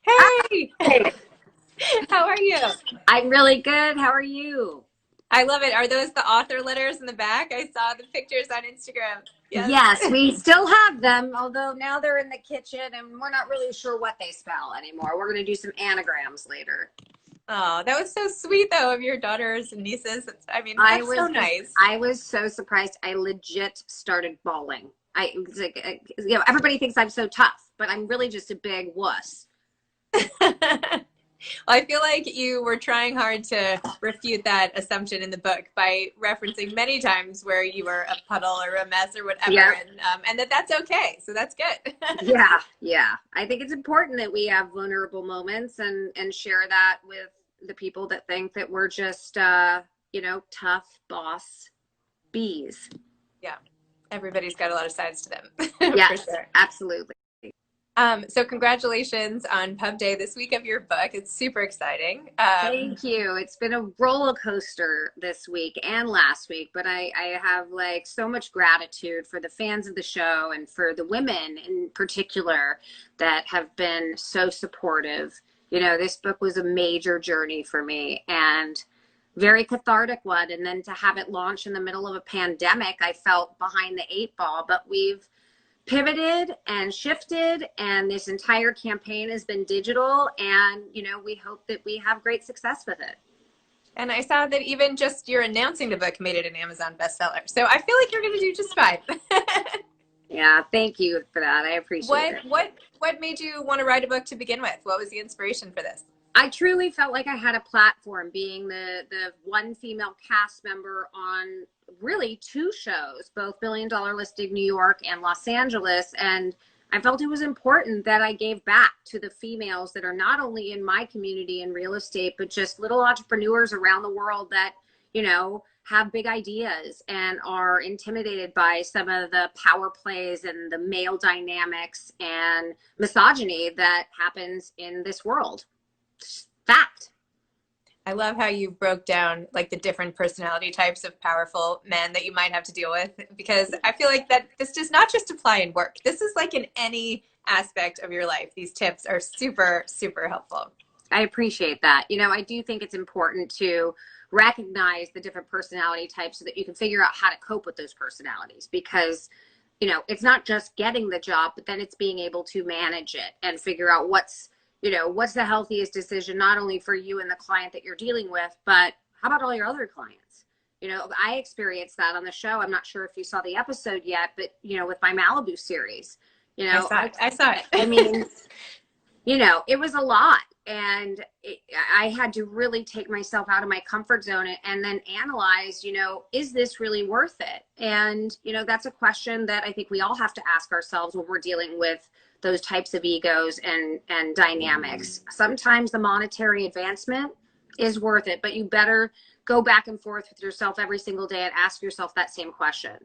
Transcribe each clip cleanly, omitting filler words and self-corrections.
Hey, Hi. how are you? I'm really good. How are you? I love it. Are those the author letters in the back? I saw the pictures on Instagram. Yes. Yes, we still have them, although now they're in the kitchen and we're not really sure what they spell anymore. We're going to do some anagrams later. Oh, that was so sweet though of your daughters and nieces. I mean, I that's so was nice. I was so surprised. I legit started bawling. I was like, everybody thinks I'm so tough, but I'm really just a big wuss. Well, I feel like you were trying hard to refute that assumption in the book by referencing many times where you were a puddle or a mess or whatever, Yeah, and that's okay. So that's good. yeah. I think it's important that we have vulnerable moments and share that with the people that think that we're just tough boss bees. Yeah, everybody's got a lot of sides to them, for Yes, sure. absolutely. So congratulations on Pub Day this week of your book. It's super exciting. Thank you. It's been a roller coaster this week and last week, but I have like so much gratitude for the fans of the show and for the women in particular that have been so supportive. This book was a major journey for me and very cathartic one. And then to have it launch in the middle of a pandemic, I felt behind the eight ball, but we've pivoted and shifted, and this entire campaign has been digital, and we hope that we have great success with it. And I saw that even just your announcing the book made it an Amazon bestseller. So I feel like you're going to do just fine. Yeah, thank you for that. I appreciate what it. what what made you want to write a book to begin with? What was the inspiration for this? I truly felt like I had a platform being the one female cast member on really two shows, both Billion Dollar Listing New York and Los Angeles. And I felt it was important that I gave back to the females that are not only in my community in real estate, but just little entrepreneurs around the world that, have big ideas and are intimidated by some of the power plays and the male dynamics and misogyny that happens in this world. Fact. I love how you broke down like the different personality types of powerful men that you might have to deal with, because I feel like that this does not just apply in work. This is like in any aspect of your life. These tips are super, super helpful. I appreciate that. I do think it's important to recognize the different personality types so that you can figure out how to cope with those personalities because it's not just getting the job, but then it's being able to manage it and figure out what's the healthiest decision, not only for you and the client that you're dealing with, but how about all your other clients? I experienced that on the show. I'm not sure if you saw the episode yet, but with my Malibu series, I saw it. I saw I it. mean, it was a lot. And I had to really take myself out of my comfort zone and then analyze, is this really worth it? And, that's a question that I think we all have to ask ourselves when we're dealing with those types of egos and dynamics. Sometimes the monetary advancement is worth it, but you better go back and forth with yourself every single day and ask yourself that same question.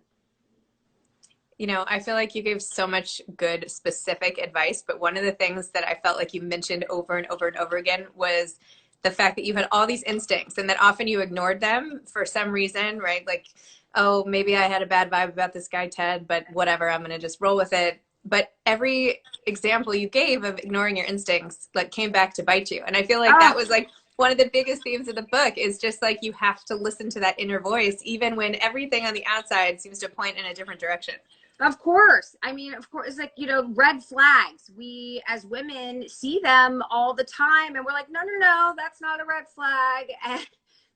I feel like you gave so much good specific advice, but one of the things that I felt like you mentioned over and over and over again was the fact that you had all these instincts and that often you ignored them for some reason, right? Like, oh, maybe I had a bad vibe about this guy, Ted, but whatever, I'm going to just roll with it. But every example you gave of ignoring your instincts like came back to bite you. And I feel like that Oh, was like one of the biggest themes of the book is just like you have to listen to that inner voice, even when everything on the outside seems to point in a different direction. of course. I mean, of course, it's like, red flags. We as women see them all the time and we're like, no, no, no, that's not a red flag. And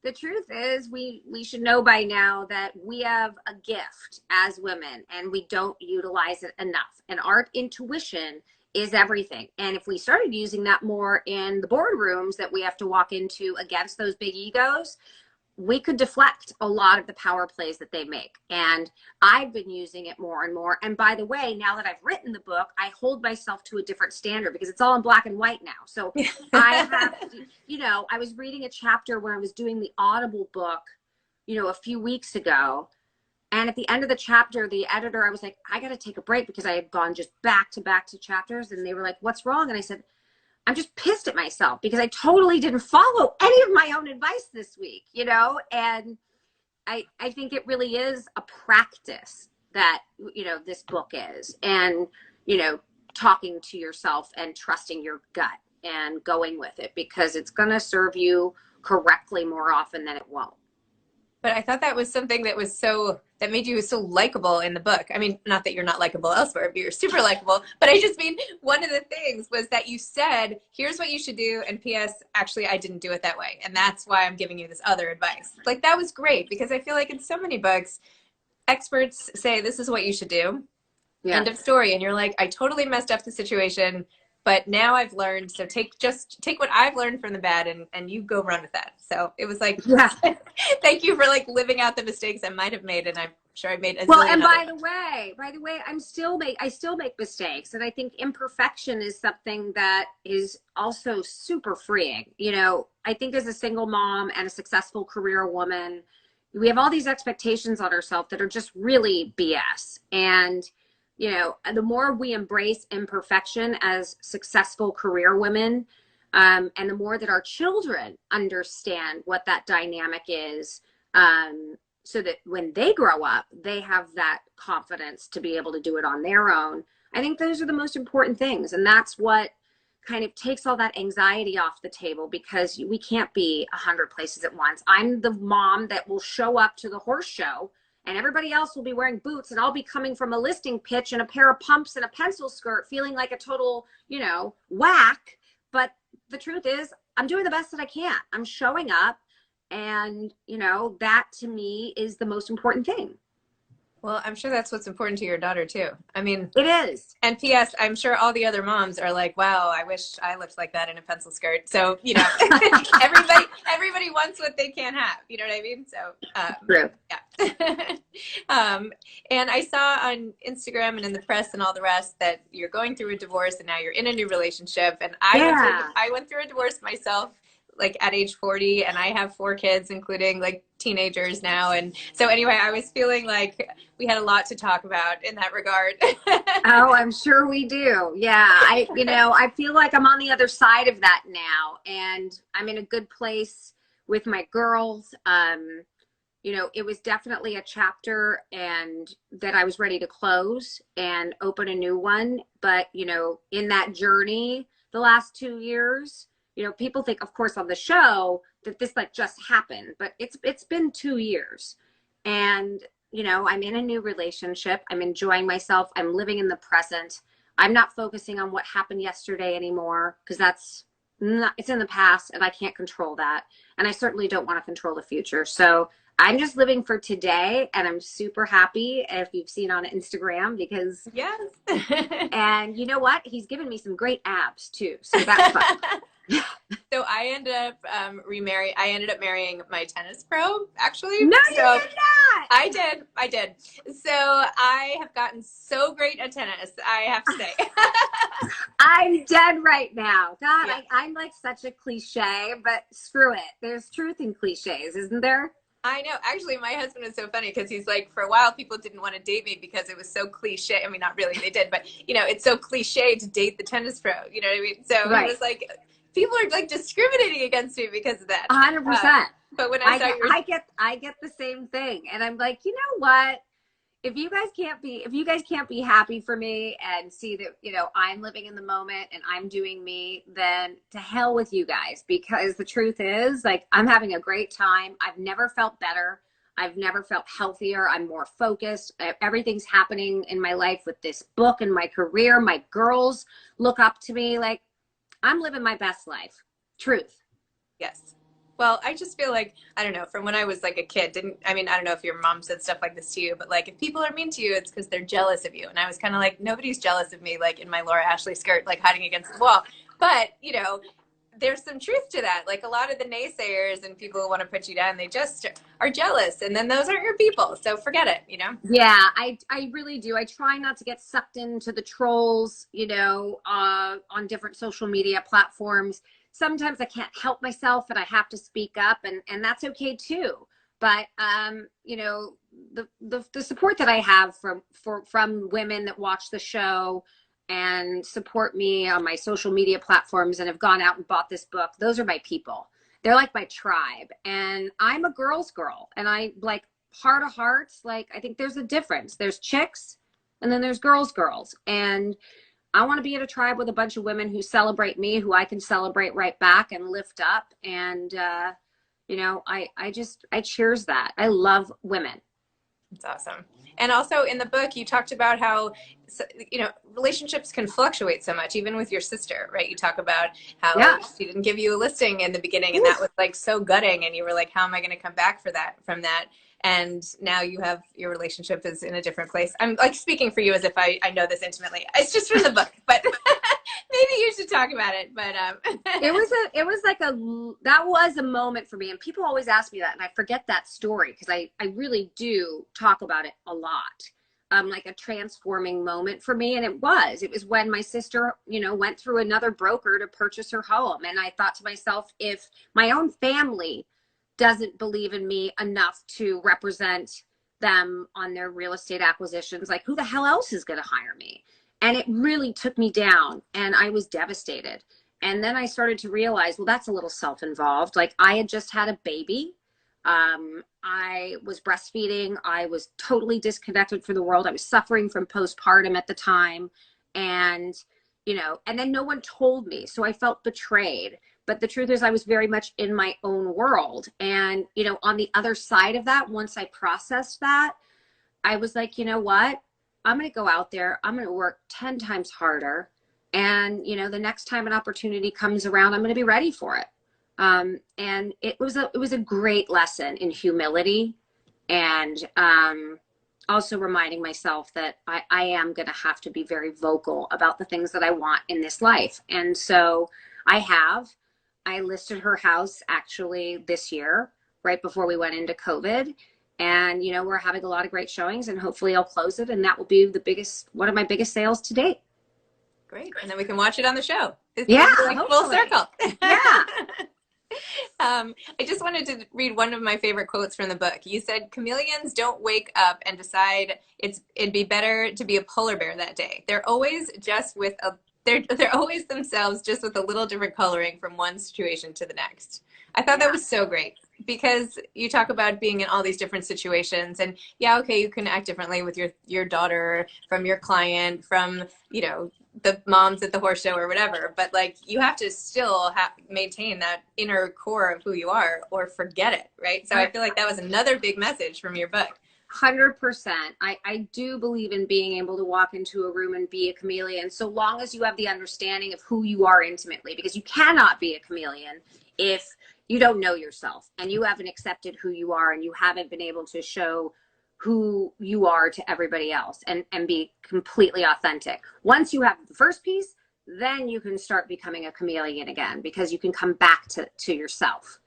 the truth is we should know by now that we have a gift as women and we don't utilize it enough. And our intuition is everything. And if we started using that more in the boardrooms that we have to walk into against those big egos, we could deflect a lot of the power plays that they make. And I've been using it more and more. And by the way, now that I've written the book, I hold myself to a different standard because it's all in black and white now. So I have to, I was reading a chapter when I was doing the Audible book, a few weeks ago. And at the end of the chapter, the editor, I was like, I got to take a break because I had gone just back to chapters. And they were like, what's wrong? And I said, I'm just pissed at myself because I totally didn't follow any of my own advice this week, and I think it really is a practice that, this book is, and, talking to yourself and trusting your gut. and going with it, because it's going to serve you correctly more often than it won't. But I thought that was something that was that made you so likable in the book. I mean, not that you're not likable elsewhere, but you're super likable. But I just mean, one of the things was that you said, here's what you should do. And P.S., actually, I didn't do it that way. And that's why I'm giving you this other advice. Like, that was great, because I feel like in so many books, experts say, this is what you should do. Yeah. End of story. And you're like, I totally messed up the situation, but now I've learned. So take what I've learned from the bad and you go run with that. So it was like, yeah. Thank you for like living out the mistakes I might have made. And I'm sure I made a well, and by the way, I still make mistakes. And I think imperfection is something that is also super freeing. You know, I think as a single mom and a successful career woman, we have all these expectations on ourselves that are just really BS. And you know, the more we embrace imperfection as successful career women, and the more that our children understand what that dynamic is, so that when they grow up, they have that confidence to be able to do it on their own. I think those are the most important things. And that's what kind of takes all that anxiety off the table, because we can't be 100 places at once. I'm the mom that will show up to the horse show and everybody else will be wearing boots, and I'll be coming from a listing pitch in a pair of pumps and a pencil skirt, feeling like a total, you know, whack. But the truth is, I'm doing the best that I can. I'm showing up, and, you know, that to me is the most important thing. Well, I'm sure that's what's important to your daughter too. I mean, it is. And P.S., I'm sure all the other moms are like, wow, I wish I looked like that in a pencil skirt. So, you know, everybody wants what they can't have. You know what I mean? So, true. Yeah. And I saw on Instagram and in the press and all the rest that you're going through a divorce and now you're in a new relationship. And I went through a divorce myself, like at age 40, and I have 4 kids, including like teenagers now. And so anyway, I was feeling like we had a lot to talk about in that regard. Oh, I'm sure we do. Yeah. I feel like I'm on the other side of that now, and I'm in a good place with my girls. You know, it was definitely a chapter and that I was ready to close and open a new one. But, you know, in that journey, the last 2 years, you know, people think, of course, on the show that this like just happened, but it's been 2 years. And, you know, I'm in a new relationship. I'm enjoying myself. I'm living in the present. I'm not focusing on what happened yesterday anymore, because it's in the past and I can't control that. And I certainly don't want to control the future. So I'm just living for today, and I'm super happy, if you've seen on Instagram, because yes. And you know what? He's given me some great abs too. So that's fun. So I ended up marrying my tennis pro, actually. No, you did not. I did. So I have gotten so great at tennis, I have to say. I'm dead right now. God, yeah. I'm like such a cliche, but screw it. There's truth in cliches, isn't there? I know. Actually, my husband is so funny, because he's like, for a while, people didn't want to date me because it was so cliche. I mean, not really, they did, but, you know, it's so cliche to date the tennis pro. You know what I mean? So He was like, people are like discriminating against me because of that. 100%. But when I get the same thing, and I'm like, you know what? If you guys can't be happy for me and see that, you know, I'm living in the moment and I'm doing me, then to hell with you guys, because the truth is, like, I'm having a great time. I've never felt better. I've never felt healthier. I'm more focused. Everything's happening in my life with this book and my career. My girls look up to me. Like, I'm living my best life. Truth. Yes. Well, I just feel like, I don't know, from when I was like a kid, I don't know if your mom said stuff like this to you, but like, if people are mean to you, it's because they're jealous of you. And I was kind of like, nobody's jealous of me, like in my Laura Ashley skirt, like hiding against the wall. But, you know, there's some truth to that. Like, a lot of the naysayers and people who want to put you down, they just are jealous. And then those aren't your people. So forget it, you know? Yeah, I really do. I try not to get sucked into the trolls, you know, on different social media platforms. Sometimes I can't help myself and I have to speak up, and that's okay too. But, you know, the support that I have from women that watch the show and support me on my social media platforms and have gone out and bought this book, those are my people. They're like my tribe. And I'm a girl's girl, and I, like, heart of hearts, like, I think there's a difference. There's chicks and then there's girls. And I want to be in a tribe with a bunch of women who celebrate me, who I can celebrate right back and lift up. And, you know, I cheers that. I love women. It's awesome. And also in the book, you talked about how, you know, relationships can fluctuate so much, even with your sister, right? You talk about how Yeah. she didn't give you a listing in the beginning, and that Oof. was like so gutting. And you were like, how am I going to come back from that? And now you have your relationship is in a different place. I'm like speaking for you as if I know this intimately. It's just from the book, but maybe you should talk about it. But That was a moment for me. And people always ask me that, and I forget that story because I really do talk about it a lot. Like a transforming moment for me. And it was when my sister, you know, went through another broker to purchase her home. And I thought to myself, if my own family doesn't believe in me enough to represent them on their real estate acquisitions, like who the hell else is going to hire me? And it really took me down, and I was devastated. And then I started to realize, well, that's a little self-involved. Like I had just had a baby. I was breastfeeding. I was totally disconnected from the world. I was suffering from postpartum at the time. And, you know, and then no one told me. So I felt betrayed. But the truth is I was very much in my own world. And, you know, on the other side of that, once I processed that, I was like, you know what? I'm going to go out there. I'm going to work 10 times harder. And, you know, the next time an opportunity comes around, I'm going to be ready for it. And it was a great lesson in humility, and also reminding myself that I am going to have to be very vocal about the things that I want in this life. And so I listed her house actually this year, right before we went into COVID. And, you know, we're having a lot of great showings, and hopefully I'll close it. And that will be one of my biggest sales to date. great. And then we can watch it on the show. It's Yeah, like full circle. Yeah. I just wanted to read one of my favorite quotes from the book. You said, chameleons don't wake up and decide it'd be better to be a polar bear that day. They're always they're always themselves, just with a little different coloring from one situation to the next. I thought that was so great, because you talk about being in all these different situations, and yeah, okay, you can act differently with your daughter, from your client, from, you know, the moms at the horse show or whatever, but like you have to still maintain that inner core of who you are, or forget it, right? So I feel like that was another big message from your book. 100%. I do believe in being able to walk into a room and be a chameleon, so long as you have the understanding of who you are intimately, because you cannot be a chameleon if you don't know yourself and you haven't accepted who you are, and you haven't been able to show who you are to everybody else, and be completely authentic. Once you have the first piece, then you can start becoming a chameleon again, because you can come back to yourself.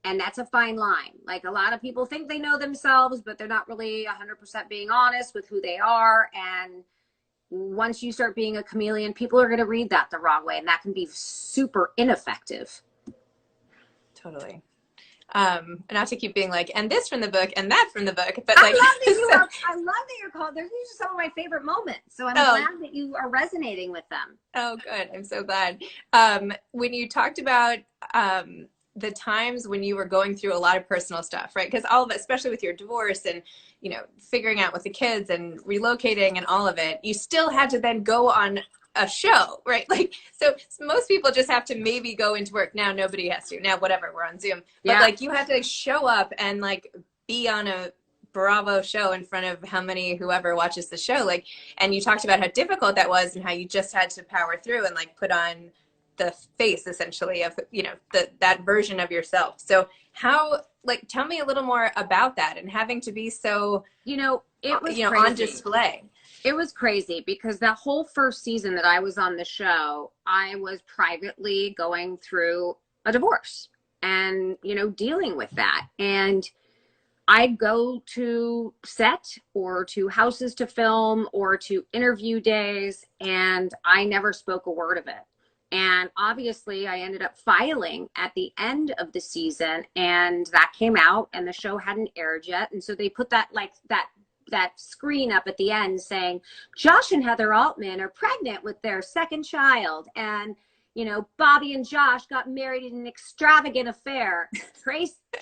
And that's a fine line. Like a lot of people think they know themselves, but they're not really 100% being honest with who they are. And once you start being a chameleon, people are going to read that the wrong way, and that can be super ineffective. Totally. Not to keep being like, and this from the book and that from the book, but like, I love that you're called. These are some of my favorite moments. So I'm glad that you are resonating with them. Oh, good. I'm so glad. When you talked about the times when you were going through a lot of personal stuff, right? Because all of it, especially with your divorce and, you know, figuring out with the kids and relocating and all of it, you still had to then go on a show, right? Like, so most people just have to maybe go into work. Now nobody has to. Now, whatever, we're on Zoom. But like, you had to show up and like be on a Bravo show in front of whoever watches the show. Like, and you talked about how difficult that was, and how you just had to power through and like put on the face essentially of, you know, that version of yourself. So how, like, tell me a little more about that, and having to be so, you know, it was crazy. On display. It was crazy, because that whole first season that I was on the show, I was privately going through a divorce and, you know, dealing with that. And I'd go to set or to houses to film or to interview days, and I never spoke a word of it. And obviously I ended up filing at the end of the season, and that came out, and the show hadn't aired yet. And so they put that screen up at the end saying, Josh and Heather Altman are pregnant with their second child. And, you know, Bobby and Josh got married in an extravagant affair.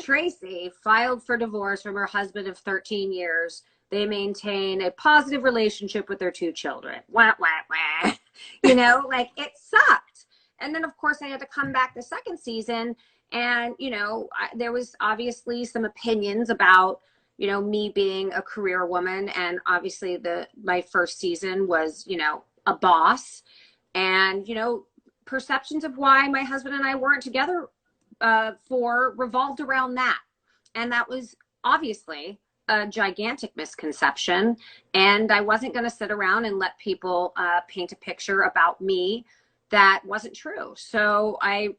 Tracy filed for divorce from her husband of 13 years They maintain a positive relationship with their 2 children. Wah, wah, wah. You know, like it sucked. And then of course I had to come back the second season, and, you know, there was obviously some opinions about, you know, me being a career woman. And obviously my first season was, you know, a boss, and, you know, perceptions of why my husband and I weren't together for revolved around that. And that was obviously a gigantic misconception. And I wasn't going to sit around and let people paint a picture about me that wasn't true. So I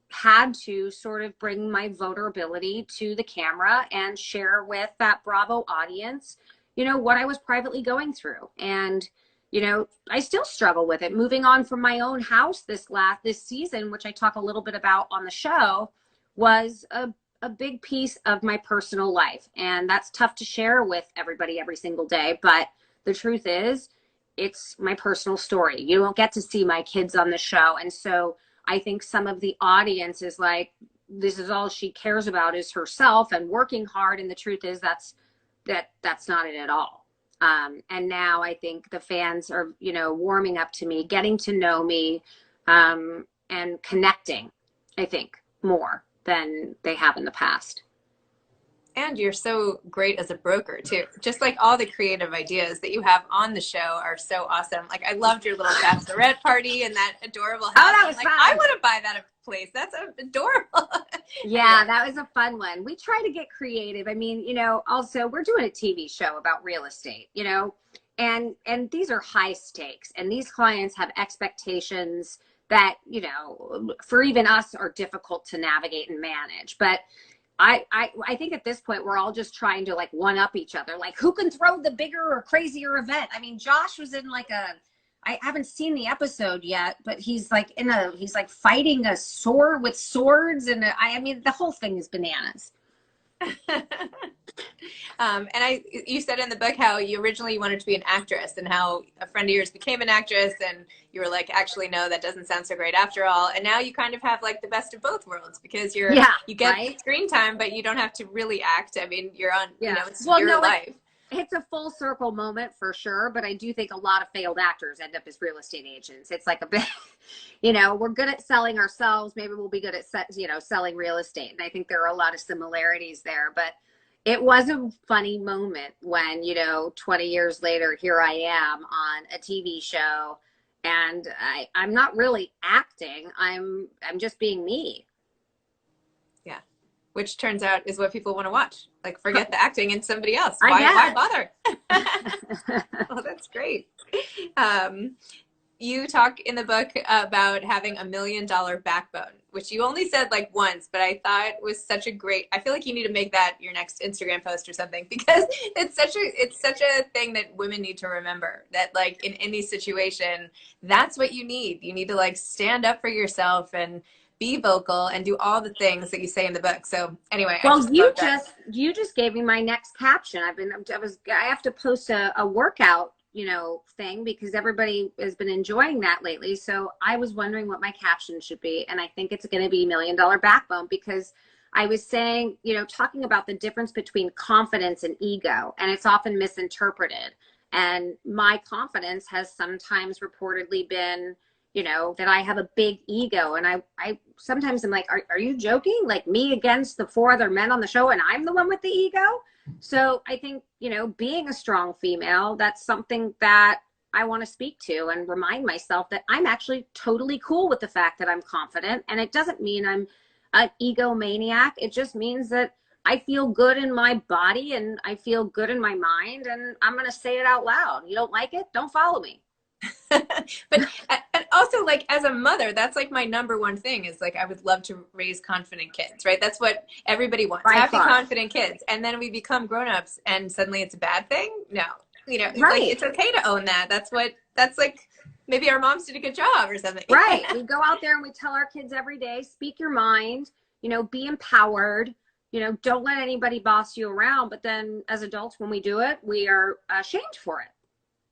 had to sort of bring my vulnerability to the camera and share with that Bravo audience, you know, what I was privately going through. And, you know, I still struggle with it. Moving on from my own house this season, which I talk a little bit about on the show, was a big piece of my personal life. And that's tough to share with everybody every single day. But the truth is, it's my personal story. You don't get to see my kids on the show. And so I think some of the audience is like, this is all she cares about is herself and working hard. And the truth is that's not it at all. And now I think the fans are, you know, warming up to me, getting to know me, and connecting, I think, more than they have in the past. And you're so great as a broker too. Just like all the creative ideas that you have on the show are so awesome. Like I loved your little bachelorette party and that adorable house. Oh, that was like, fun. I want to buy that place. That's adorable. Yeah, that was a fun one. We try to get creative. I mean, you know, also we're doing a TV show about real estate, you know, and these are high stakes, and these clients have expectations that, you know, for even us are difficult to navigate and manage. But I think at this point we're all just trying to like one up each other, like who can throw the bigger or crazier event. I mean, Josh was in like I haven't seen the episode yet, but he's like fighting a sword with swords, and I mean the whole thing is bananas. And you said in the book how you originally wanted to be an actress, and how a friend of yours became an actress, and you were like, actually, no, that doesn't sound so great after all. And now you kind of have like the best of both worlds, because you get right? screen time, but you don't have to really act. I mean, you're on, you know, it's your life. It's a full circle moment for sure, but I do think a lot of failed actors end up as real estate agents. It's like a bit, you know, we're good at selling ourselves. Maybe we'll be good at, you know, selling real estate. And I think there are a lot of similarities there, but it was a funny moment when, you know, 20 years later, here I am on a TV show, and I'm not really acting. I'm just being me. Yeah. Which turns out is what people want to watch. Like, forget the acting and somebody else. Why bother? Well, that's great. You talk in the book about having $1 million backbone, which you only said like once, but I thought was such a great, I feel like you need to make that your next Instagram post or something, because it's such a thing that women need to remember, that like in any situation, that's what you need. You need to like stand up for yourself and be vocal and do all the things that you say in the book. So anyway, well, you just gave me my next caption. I have to post a workout, you know, thing, because everybody has been enjoying that lately. So I was wondering what my caption should be. And I think it's going to be $1 million backbone, because I was saying, you know, talking about the difference between confidence and ego, and it's often misinterpreted. And my confidence has sometimes reportedly been, you know, that I have a big ego. And I sometimes I'm like, are you joking? Like me against the 4 other men on the show, and I'm the one with the ego? So I think, you know, being a strong female, that's something that I want to speak to and remind myself that I'm actually totally cool with the fact that I'm confident. And it doesn't mean I'm an egomaniac. It just means that I feel good in my body and I feel good in my mind, and I'm going to say it out loud. You don't like it? Don't follow me. But and also, like, as a mother, that's like my number one thing is like, I would love to raise confident kids, right? That's what everybody wants. Happy, confident kids. And then we become grown-ups and suddenly it's a bad thing. No, you know, right. Like, it's okay to own that. That's like, maybe our moms did a good job or something. Right. We go out there and we tell our kids every day, speak your mind, you know, be empowered, you know, don't let anybody boss you around. But then as adults, when we do it, we are ashamed for it.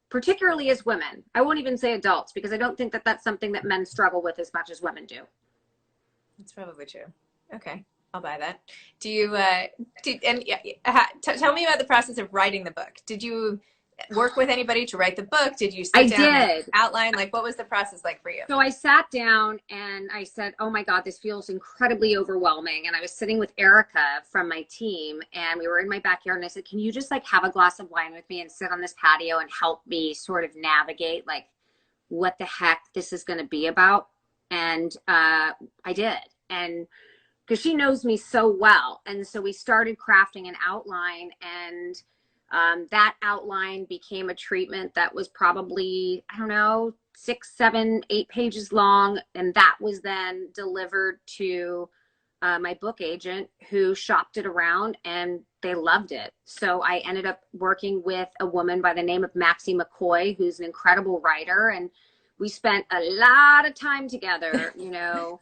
Particularly as women. I won't even say adults, because I don't think that that's something that men struggle with as much as women do. That's probably true. Okay. I'll buy that. Do you, tell me about the process of writing the book. Did you work with anybody to write the book? Did you I sit down and did. outline? Like, what was the process like for you? So I sat down and I said, oh my God, this feels incredibly overwhelming. And I was sitting with Erica from my team and we were in my backyard and I said, can you just like have a glass of wine with me and sit on this patio and help me sort of navigate like what the heck this is going to be about? And I did. And because she knows me so well. And so we started crafting an outline and that outline became a treatment that was probably, I don't know, 6, 7, 8 pages long. And that was then delivered to my book agent who shopped it around and they loved it. So I ended up working with a woman by the name of Maxie McCoy, who's an incredible writer. And we spent a lot of time together, you know,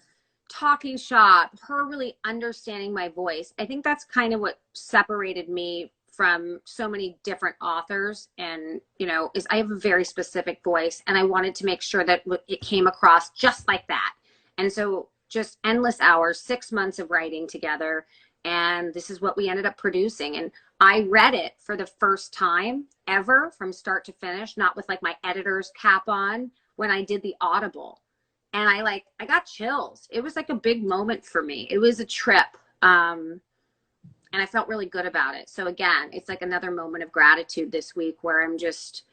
talking shop, her really understanding my voice. I think that's kind of what separated me from so many different authors. And, you know, is I have a very specific voice and I wanted to make sure that it came across just like that. And so just endless hours, 6 months of writing together. And this is what we ended up producing. And I read it for the first time ever from start to finish, not with like my editor's cap on, when I did the Audible. And I got chills. It was like a big moment for me. It was a trip. And I felt really good about it. So again, it's like another moment of gratitude this week where I'm just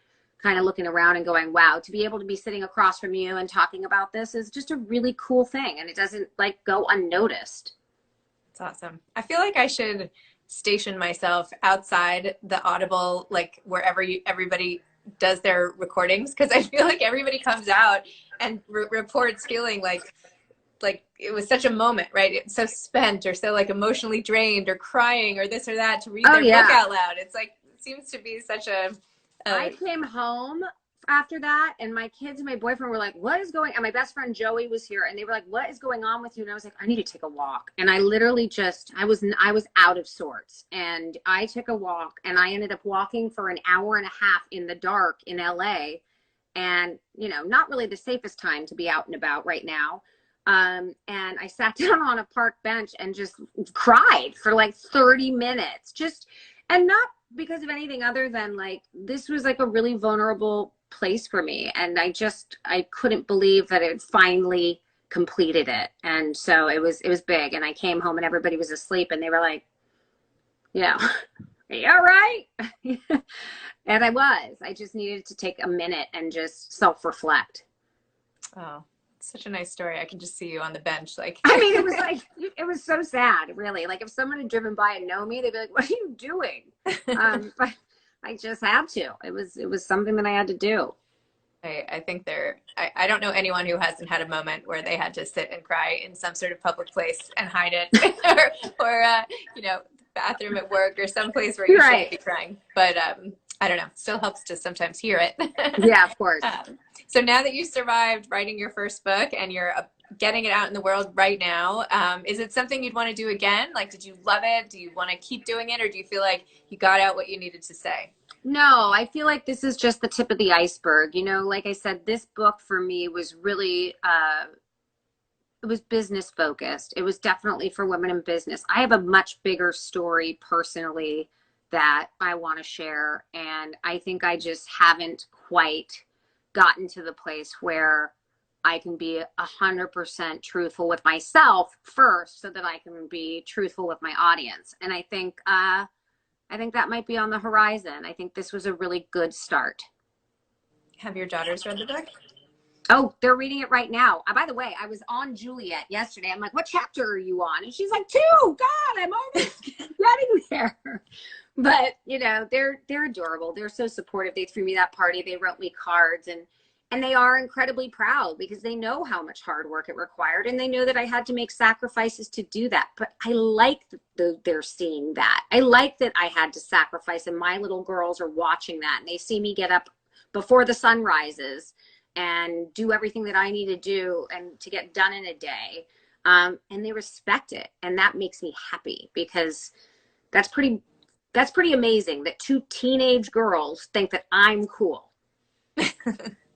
kind of looking around and going, wow, to be able to be sitting across from you and talking about this is just a really cool thing. And it doesn't like go unnoticed. It's awesome. I feel like I should station myself outside the Audible, like wherever everybody does their recordings, because I feel like everybody comes out and reports feeling like it was such a moment, right? It's so spent or so like emotionally drained or crying or this or that to read their book out loud. It's like, it seems to be such a I came home after that and my kids and my boyfriend were like, what is going on? My best friend Joey was here and they were like, what is going on with you? And I was like, I need to take a walk. And I literally just, I was out of sorts and I took a walk and I ended up walking for an hour and a half in the dark in LA. And, you know, not really the safest time to be out and about right now. And I sat down on a park bench and just cried for like 30 minutes, and not because of anything other than like, this was like a really vulnerable place for me. And I couldn't believe that it finally completed it. And so it was big. And I came home and everybody was asleep and they were like, you know, are you all right? And I just needed to take a minute and just self-reflect. Oh, such a nice story. I can just see you on the bench. Like, I mean, it was so sad, really. Like if someone had driven by and know me, they'd be like, what are you doing? But I just had to. It was something that I had to do. I think I don't know anyone who hasn't had a moment where they had to sit and cry in some sort of public place and hide it or you know, bathroom at work or someplace where you shouldn't be crying. But I don't know, still helps to sometimes hear it. Yeah, of course. So now that you survived writing your first book and you're getting it out in the world right now, is it something you'd want to do again? Like, did you love it? Do you want to keep doing it? Or do you feel like you got out what you needed to say? No, I feel like this is just the tip of the iceberg. You know, like I said, this book for me was really, it was business focused. It was definitely for women in business. I have a much bigger story personally that I want to share. And I think I just haven't quite gotten to the place where I can be 100% truthful with myself first so that I can be truthful with my audience. And I think that might be on the horizon. I think this was a really good start. Have your daughters read the book? Oh, they're reading it right now. By the way, I was on Juliet yesterday. I'm like, what chapter are you on? And she's like, 2. God, I'm almost getting there. But, you know, they're adorable. They're so supportive. They threw me that party. They wrote me cards and they are incredibly proud because they know how much hard work it required. And they know that I had to make sacrifices to do that. But I like that they're seeing that. I like that I had to sacrifice and my little girls are watching that. And they see me get up before the sun rises and do everything that I need to do and to get done in a day. And they respect it. And that makes me happy because that's pretty amazing that 2 teenage girls think that I'm cool.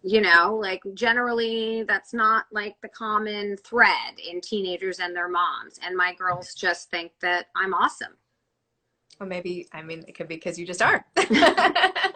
You know, like generally that's not like the common thread in teenagers and their moms. And my girls just think that I'm awesome. Well, maybe, I mean, it could be because you just are.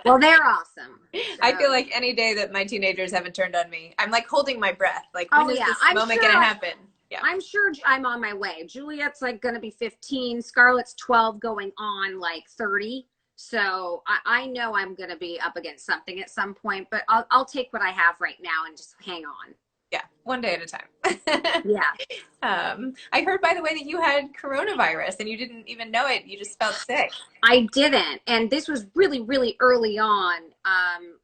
Well, they're awesome. I feel So, like any day that my teenagers haven't turned on me, I'm like holding my breath. Like, when oh is yeah, this moment going to happen? Yeah. I'm sure I'm on my way. Juliet's like going to be 15. Scarlett's 12 going on like 30. So I know I'm going to be up against something at some point, but I'll take what I have right now and just hang on. Yeah, one day at a time. Yeah. I heard, by the way, that you had coronavirus and you didn't even know it. You just felt sick. I didn't. And this was really, really early on,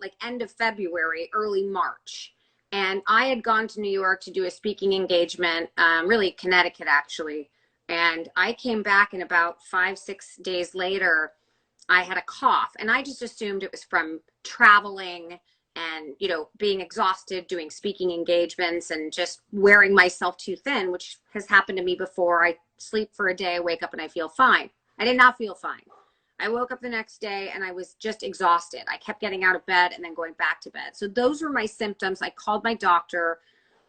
like end of February, early March. And I had gone to New York to do a speaking engagement, really Connecticut actually. And I came back, and about 5-6 days later, I had a cough, and I just assumed it was from traveling and, you know, being exhausted, doing speaking engagements and just wearing myself too thin, which has happened to me before. I sleep for a day, I wake up and I feel fine. I did not feel fine. I woke up the next day and I was just exhausted. I kept getting out of bed and then going back to bed. So those were my symptoms. I called my doctor.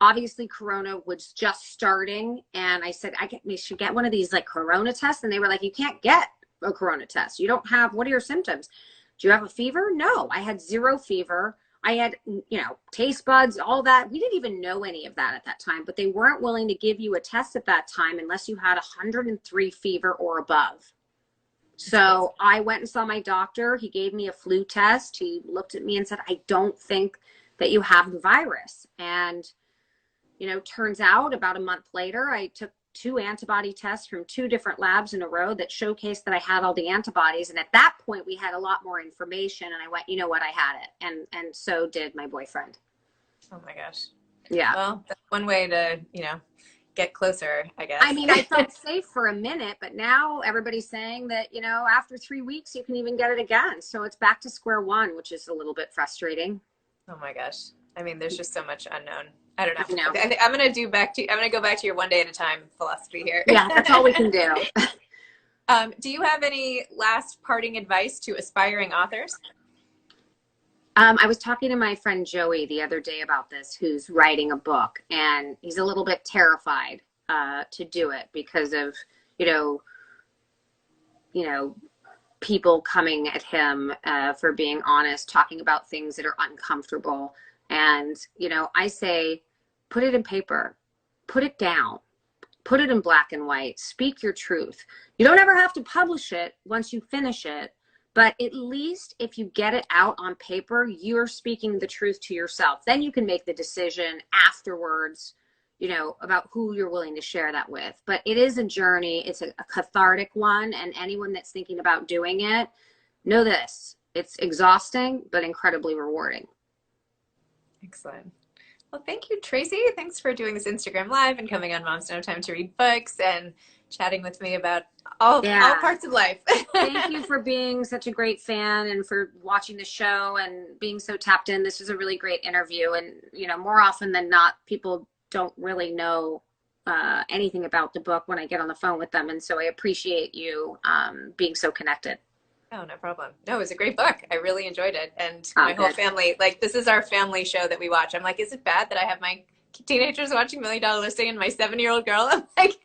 Obviously, corona was just starting. And I said, we should get one of these like corona tests. And they were like, you can't get a corona test. You don't have, what are your symptoms? Do you have a fever? No, I had 0 fever. I had, you know, taste buds, all that. We didn't even know any of that at that time, but they weren't willing to give you a test at that time unless you had 103 fever or above. So I went and saw my doctor. He gave me a flu test. He looked at me and said, I don't think that you have the virus. And, you know, turns out about a month later, I took 2 antibody tests from 2 different labs in a row that showcased that I had all the antibodies. And at that point, we had a lot more information. And I went, you know what, I had it. And so did my boyfriend. Oh my gosh. Yeah. Well, that's one way to, you know, get closer, I guess. I mean, I felt safe for a minute, but now everybody's saying that, you know, after 3 weeks, you can even get it again. So it's back to square one, which is a little bit frustrating. Oh my gosh. I mean, there's just so much unknown. I don't know. I know. I'm going to go back to your one day at a time philosophy here. Yeah, that's all we can do. Do you have any last parting advice to aspiring authors? I was talking to my friend Joey the other day about this, who's writing a book, and he's a little bit terrified to do it because of, you know, people coming at him for being honest, talking about things that are uncomfortable. And, you know, I say, put it in paper, put it down, put it in black and white, speak your truth. You don't ever have to publish it once you finish it. But at least if you get it out on paper, you're speaking the truth to yourself. Then you can make the decision afterwards, you know, about who you're willing to share that with. But it is a journey. It's a cathartic one. And anyone that's thinking about doing it, know this. It's exhausting, but incredibly rewarding. Excellent. Well, thank you, Tracy. Thanks for doing this Instagram Live and coming on Moms No Time to Read books and chatting with me about all parts of life. Thank you for being such a great fan and for watching the show and being so tapped in. This was a really great interview. And, you know, more often than not, people don't really know anything about the book when I get on the phone with them. And so I appreciate you being so connected. Oh, no problem. No, it was a great book. I really enjoyed it. And my whole family, like, this is our family show that we watch. I'm like, is it bad that I have my teenagers watching $1 Million Listing and my 7-year-old girl? I'm like,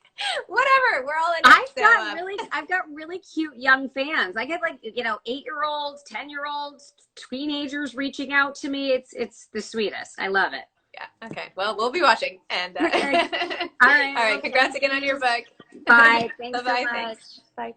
whatever. We're all in it. I've got really cute young fans. I get like, you know, 8-year-olds, 10-year-olds, teenagers reaching out to me. It's the sweetest. I love it. Yeah. Okay. Well, we'll be watching. And okay. All right. All right. Congrats again on your book. Bye. Thanks Bye-bye. so much. Thanks. Bye.